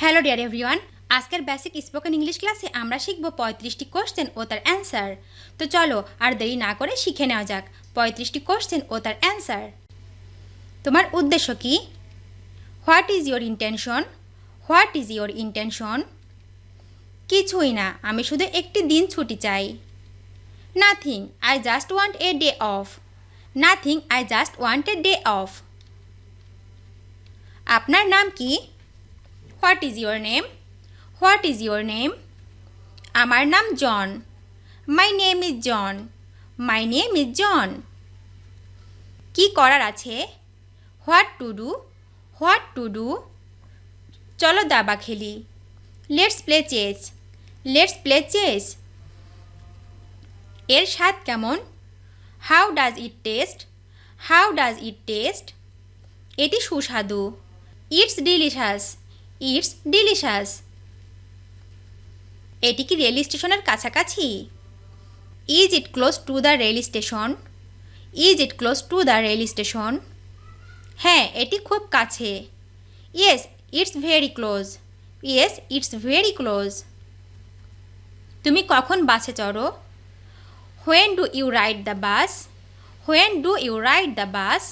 Hello dear everyone, আজকের basic spoken English ক্লাসে আমরা শিখব 35টি কোশ্চেন ও তার অ্যান্সার। তো চলো আর দেরি না করে শিখে নেওয়া যাক 35টি কোশ্চেন ও তার অ্যান্সার। তোমার উদ্দেশ্য কি? What is your intention? What is your intention? কিছুই না, আমি শুধু একটি দিন ছুটি চাই। Nothing, I just want a day off. Nothing, I just want a day off. আপনার নাম কি? What is your name? What is your name? আমার নাম John. My name is John. My name is John. কি করার আছে? What to do? What to do? চলো দাবা খেলি। Let's play chess. Let's play chess. এর স্বাদ কেমন? How does it taste? How does it taste? এটি সুস্বাদু। It's delicious. It's delicious. এটি কি রেল স্টেশনের কাছাকাছি? Is it close to the rail station? Is it close to the rail station? হ্যাঁ, এটি খুব কাছে। Yes, it's very close. Yes, it's very close. তুমি কখন বাসে চড়ো? When do you ride the bus? When do you ride the bus?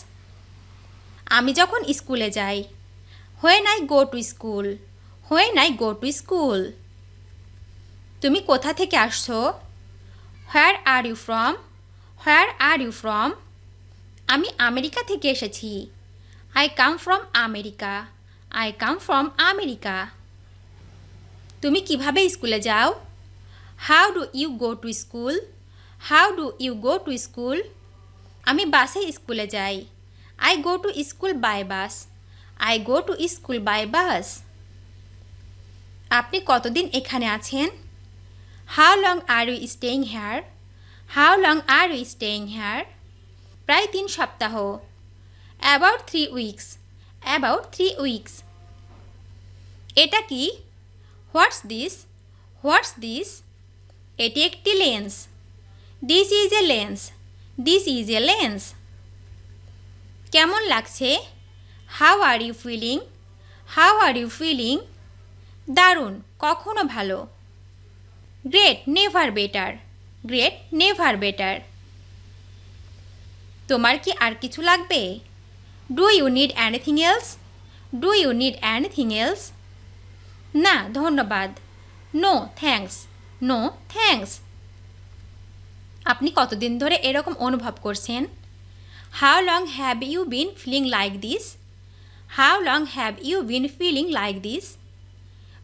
আমি যখন স্কুলে যাই। When I go to school. When I go to school. তুমি কোথা থেকে আসছো? Where are you from? Where are you from? আমি আমেরিকা থেকে এসেছি। I come from America. I come from America. তুমি কিভাবে স্কুলে যাও? How do you go to school? How do you go to school? আমি বাসে স্কুলে যাই। I go to school by bus. I go to school by bus. আপনি কতদিন এখানে আছেন? How long are you staying here? How long are you staying here? প্রায় 3 সপ্তাহ। About 3 weeks. About 3 weeks. এটা কি? What's this? What's this? এটি একটি lens. This is a lens. This is a lens. কেমন লাগছে? How are you feeling? How are you feeling? দারুণ, কখনো ভালো। Great, never better. Great, never better. তোমার কি আর কিছু লাগবে? Do you need anything else? Do you need anything else? না, ধন্যবাদ। No thanks. No thanks. আপনি কতদিন ধরে এরকম অনুভব করছেন? How long have you been feeling like this? How long have you been feeling like this?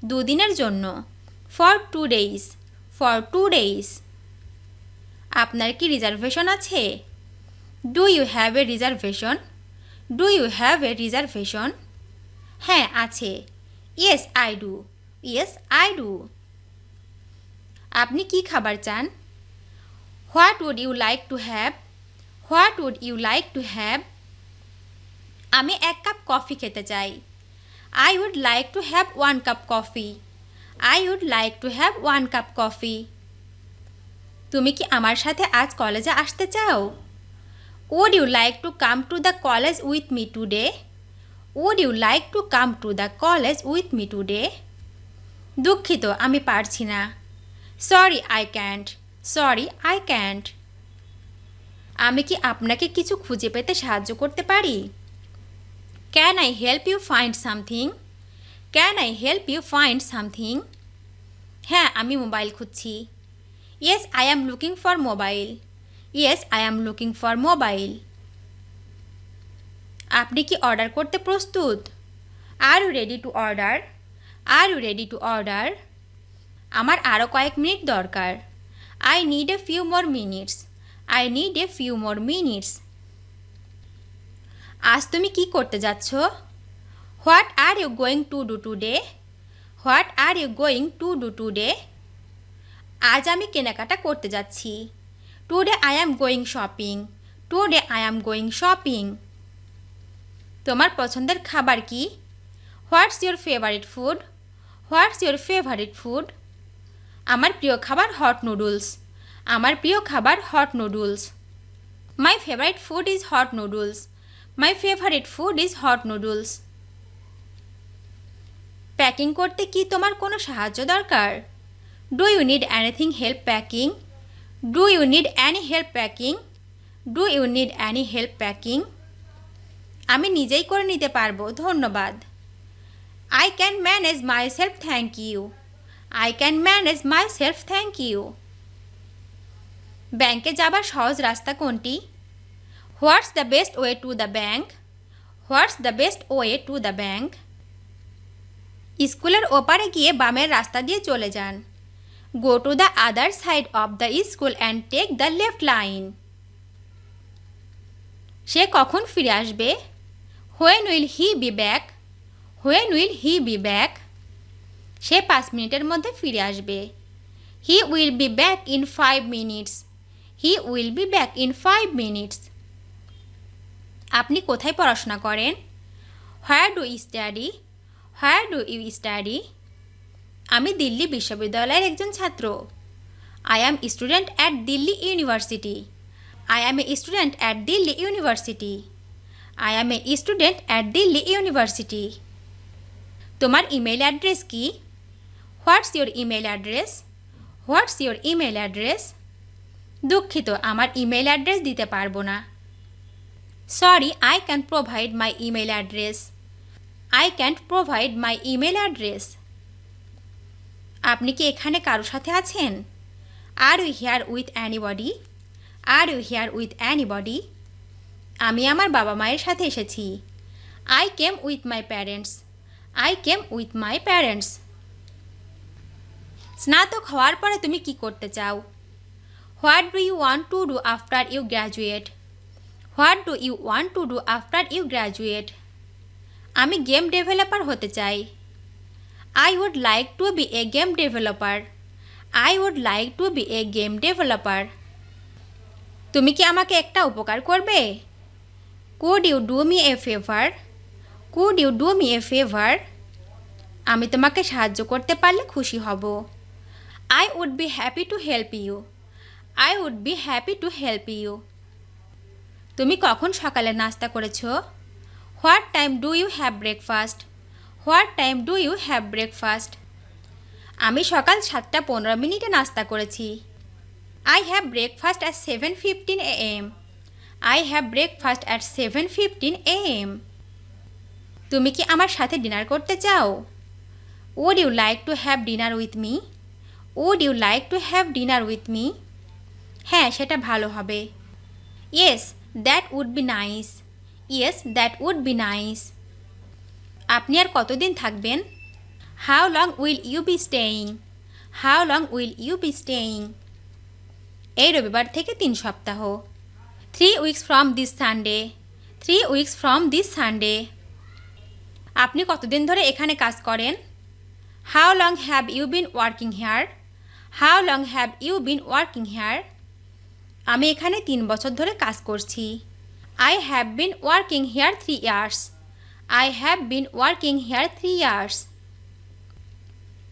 2 দিনের জন্য। For 2 days। For 2 days। আপনার কি রিজার্ভেশন আছে? Do you have a reservation? Do you have a reservation? হ্যাঁ, আছে। Yes I do. Yes I do. আপনি কি খাবার চান? What would you like to have? What would you like to have? আমি 1 কাপ কফি খেতে চাই। I would like to have 1 cup coffee. I would like to have 1 cup coffee. তুমি কি আমার সাথে আজ কলেজে আসতে চাও? Would you like to come to the college with me today? Would you like to come to the college with me today? দুঃখিত, আমি পারছি না। Sorry I can't. Sorry I can't. আমি কি আপনাকে কিছু খুঁজে পেতে সাহায্য করতে পারি? Can I help you find something? Can I help you find something? হ্যাঁ, আমি মোবাইল খুঁজছি। Yes I am looking for mobile. Yes I am looking for mobile. আপনি কি অর্ডার করতে প্রস্তুত? Are you ready to order? Are you ready to order? আমার আরও কয়েক মিনিট দরকার। I need a few more minutes. I need a few more minutes. আজ তুমি কি করতে যাচ্ছ? What are you going to do today? What are you going to do today? আজ আমি কেনাকাটা করতে যাচ্ছি। Today I am going shopping. Today I am going shopping. তোমার পছন্দের খাবার কি? What's your favourite food? What's your favourite food? আমার প্রিয় খাবার হট নুডলস। আমার প্রিয় খাবার hot noodles. My favourite food is hot noodles. My favourite food is hot noodles. Packing করতে কি তোমার কোনো সাহায্য দরকার? Do you need anything help packing? Do you need any help packing? Do you need any help packing? আমি নিজেই করে নিতে পারবো, ধন্যবাদ। I can manage myself, thank you. I can manage myself, thank you. ব্যাংকে যাবার সহজ রাস্তা কোনটি? What's the best way to the bank? What's the best way to the bank? স্কুলের ওপারে গিয়ে বামের রাস্তা দিয়ে চলে যান। গো to the other side of the school and take the left line. সে কখন ফিরে আসবে? When will he be back? When will he be back? সে 5 মিনিটের মধ্যে ফিরে আসবে। He will be back in 5 minutes. He will be back in 5 minutes. আপনি কোথায় পড়াশোনা করেন? হোয়ার ডু ইউ স্টাডি? হোয়ার ডু ইউ স্টাডি? আমি দিল্লি বিশ্ববিদ্যালয়ের একজন ছাত্র। I am student at Delhi university. I am a student at Delhi university. I am a student at Delhi university. তোমার ইমেল অ্যাড্রেস কি? What's your email address? What's your email address? দুঃখিত, আমার ইমেল অ্যাড্রেস দিতে পারবো না। Sorry, I can provide my email address. I can't provide my email address. আপনি কি এখানে কারো সাথে আছেন? Are you here with anybody? Are you here with anybody? আমি আমার বাবা মায়ের সাথে এসেছি। I came with my parents. I came with my parents. স্নাতক হওয়ার পরে তুমি কি করতে চাও? What do you want to do after you graduate? What do you want to do after you graduate? আমি গেম ডেভেলপার হতে চাই। I would like to be a game developer. I would like to be a game developer. তুমি কি আমাকে একটা উপকার করবে? Could you do me a favour? Could you do me a favour? আমি তোমাকে সাহায্য করতে পারলে খুশি হব। I would be happy to help you. I would be happy to help you. তুমি কখন সকালে নাস্তা করেছো? What time do you have breakfast? What time do you have breakfast? আমি সকাল 7:15 নাস্তা করেছি। I have breakfast at 7:15 AM। I have breakfast at 7:15 AM। তুমি কি আমার সাথে ডিনার করতে চাও? Would you like to have dinner with me? Would you like to have dinner with me? হ্যাঁ, সেটা ভালো হবে। Yes, that would be nice. Yes, that would be nice. আপনি আর কতদিন থাকবেন? How long will you be staying? How long will you be staying? এই রবিবার থেকে 3 সপ্তাহ। 3 weeks from this Sunday. 3 weeks from this Sunday. আপনি কতদিন ধরে এখানে কাজ করেন? How long have you been working here? How long have you been working here? আমি এখানে 3 বছর ধরে কাজ করছি। I have been working here 3 years. I have been working here 3 years.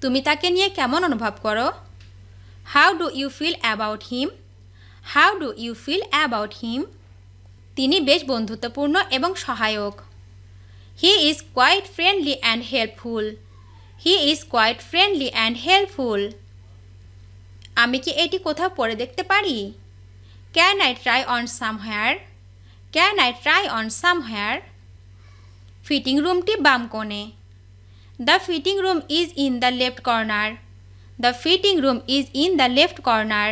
তুমি তাকে নিয়ে কেমন অনুভব করো? How do you feel about him? How do you feel about him? তিনি বেশ বন্ধুত্বপূর্ণ এবং সহায়ক। He is quite friendly and helpful. He is quite friendly and helpful. আমি কি এটি কোথাও পরে দেখতে পারি? Can I try on somewhere? Can I try on somewhere? Fitting রুমটি বাম কোণে। The fitting room is in the left corner. The fitting room is in the left corner.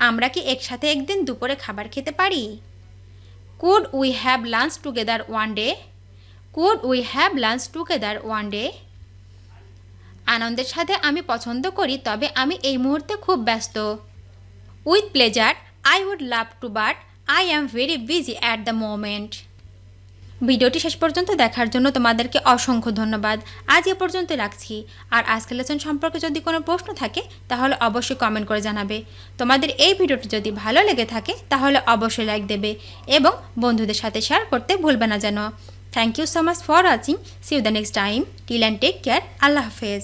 আমরা কি একসাথে একদিন দুপুরে খাবার খেতে পারি? Could we have lunch together one day? Could we have lunch together one day? আনন্দের সাথে আমি পছন্দ করি, তবে আমি এই মুহূর্তে খুব ব্যস্ত। With pleasure, I would love to, but I am very busy at the moment. ভিডিওটি শেষ পর্যন্ত দেখার জন্য তোমাদেরকে অসংখ্য ধন্যবাদ। আজ এ পর্যন্ত রাখছি। আর আজকের লেসন সম্পর্কে যদি কোনো প্রশ্ন থাকে তাহলে অবশ্যই কমেন্ট করে জানাবে। তোমাদের এই ভিডিওটি যদি ভালো লেগে থাকে তাহলে অবশ্যই লাইক দেবে এবং বন্ধুদের সাথে শেয়ার করতে ভুলবে না যেন। Thank you so much for watching. See you the next time. Till and take care. আল্লাহ হাফেজ।